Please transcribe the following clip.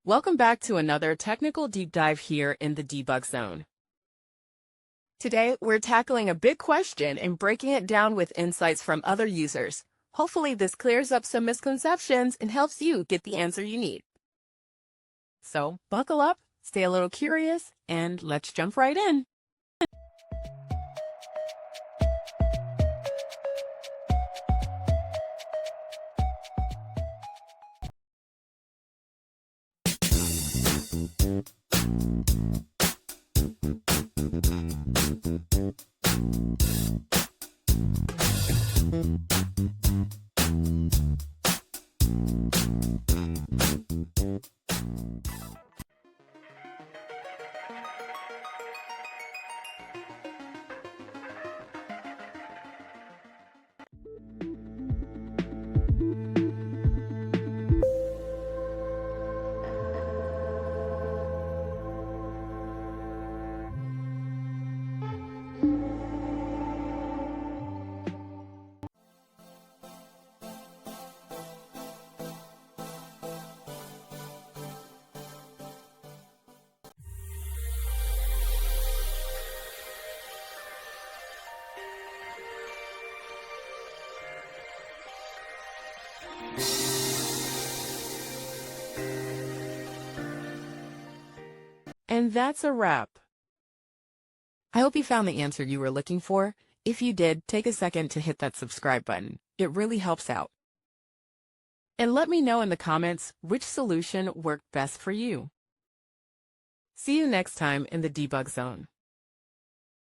Welcome back to another technical deep dive here in the debug zone. Today, we're tackling a big question and breaking it down with insights from other users. Hopefully, this clears up some misconceptions and helps you get the answer you need. So, buckle up, stay a little curious, and let's jump right in. And that's a wrap. I hope you found the answer you were looking for. If you did, take a second to hit that subscribe button. It really helps out. And let me know in the comments which solution worked best for you. See you next time in the debug zone.